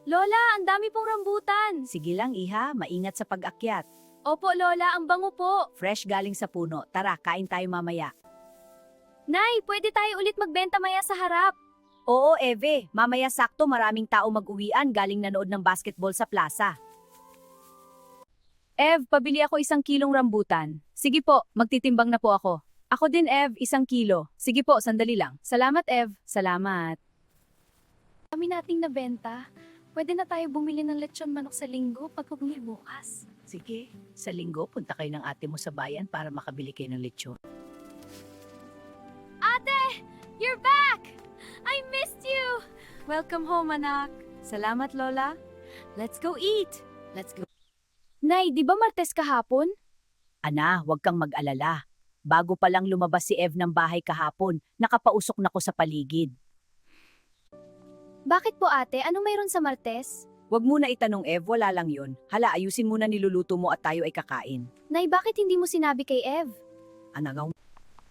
Lola, ang dami pong rambutan. Sige lang, iha. Maingat sa pag-akyat. Opo, Lola, ang bango po. Fresh galing sa puno. Tara, kain tayo mamaya. Nay, pwede tayo ulit magbenta maya sa harap. Oo, Eve. Mamaya sakto maraming tao mag-uwian galing nanood ng basketball sa plaza. Ev, pabili ako 1 kilong rambutan. Sige po, magtitimbang na po ako. Ako din, Ev, 1 kilo. Sige po, sandali lang. Salamat, Ev. Salamat. Kami nating nabenta. Pwede na tayo bumili ng lechon manok sa linggo pag-uwi bukas. Sige, sa linggo punta kayo ng ate mo sa bayan para makabili kayo ng lechon. Ate! You're back! I missed you! Welcome home, anak. Salamat, Lola. Let's go eat. Let's go. Nay, di ba Martes kahapon? Ana, huwag kang mag-alala. Bago pa lang lumabas si Eve ng bahay kahapon, nakapausok na ko sa paligid. Bakit po ate? Anong mayroon sa Martes? Huwag muna itanong Eve, wala lang yun. Hala, ayusin muna niluluto mo at tayo ay kakain. Nay, bakit hindi mo sinabi kay Ev? Anagaw,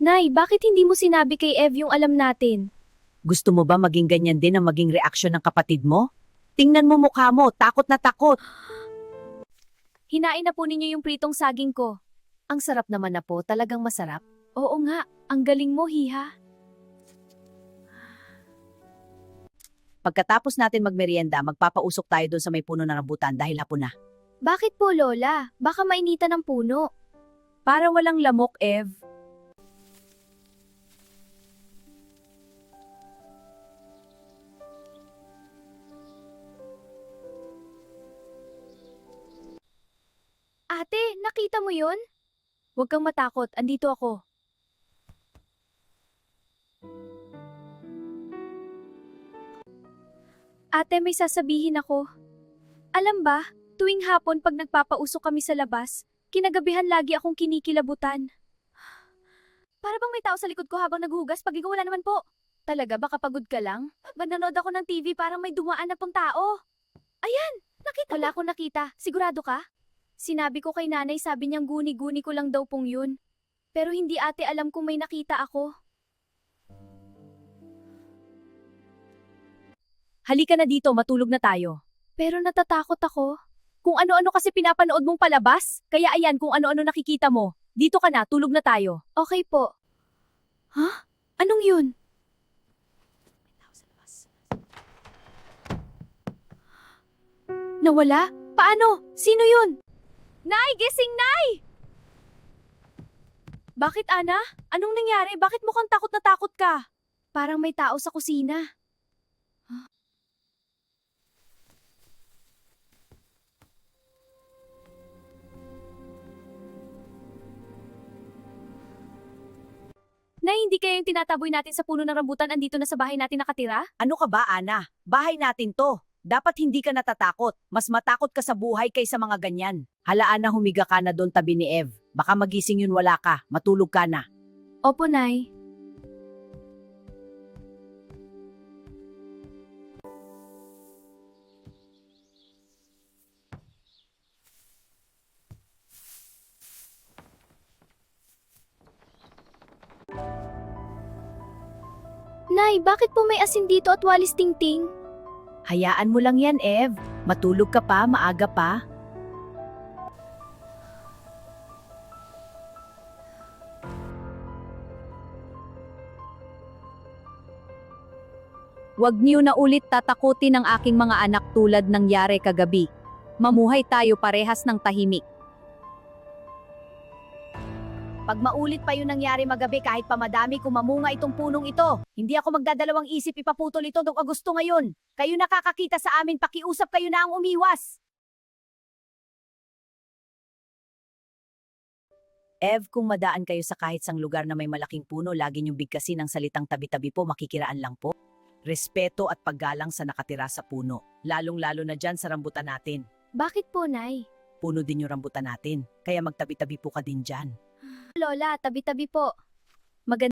Nay, bakit hindi mo sinabi kay Ev yung alam natin? gusto mo ba maging ganyan din ang maging reaksyon ng kapatid mo? Tingnan mo mukha mo, takot na takot. Hinain na po ninyo yung pritong saging ko. Ang sarap naman na po, talagang masarap. Oo nga, ang galing mo, hiha. Pagkatapos natin magmerienda, magpapausok tayo doon sa may puno ng rambutan dahil hapon na. Bakit po, Lola? Baka mainitan ng puno. Para walang lamok, Eve. Ate, nakita mo yun? Huwag kang matakot, andito ako. Ate, may sasabihin ako. Alam ba, tuwing hapon pag nagpapausok kami sa labas, kinagabihan lagi akong kinikilabutan. Para bang may tao sa likod ko habang naghugas pag ikaw wala naman po. Talaga, baka pagod ka lang? Nanonood ako ng TV parang may dumaan na pang tao. Ayan, nakita Wala akong nakita. Sigurado ka? Sinabi ko kay nanay, sabi niyang guni-guni ko lang daw pong yun. Pero hindi ate alam kung may nakita ako. Halika na dito, matulog na tayo. Pero natatakot ako. Kung ano-ano kasi pinapanood mong palabas, kaya ayan kung ano-ano nakikita mo. Dito ka na, tulog na tayo. Okay po. Ha? Anong yun? Nawala? Paano? Sino yun? Nay! Gising, Nay! Bakit, Ana? Anong nangyari? Bakit mukhang takot na takot ka? Parang may tao sa kusina. Nay, hindi kaya yung tinataboy natin sa puno ng rambutan andito na sa bahay natin nakatira? Ano ka ba, Ana? Bahay natin to. Dapat hindi ka natatakot. Mas matakot ka sa buhay kaysa mga ganyan. Halaan na humiga ka na doon tabi ni Eve. Baka magising yun wala ka. Matulog ka na. Opo, Nay. Nay, bakit po may asin dito at walis tingting? Hayaan mo lang yan, Eve. Matulog ka pa, maaga pa. Huwag niyo na ulit tatakutin ang aking mga anak tulad ng yare kagabi. Mamuhay tayo parehas ng tahimik. Pag maulit pa yung nangyari magabi kahit pa madami kung mamunga itong punong ito, hindi ako magdadalawang isip ipaputol ito noong Agosto ngayon. Kayo nakakakita sa amin, pakiusap kayo na ang umiwas. Ev, kung madaan kayo sa kahit sang lugar na may malaking puno, lagi niyong bigkasin ang salitang tabi-tabi po, makikiraan lang po. Respeto at paggalang sa nakatira sa puno, lalong-lalo na dyan sa rambutan natin. Bakit po, Nay? Puno din yung rambutan natin, kaya magtabi-tabi po ka din dyan. Lola, tabi-tabi po. Maganda.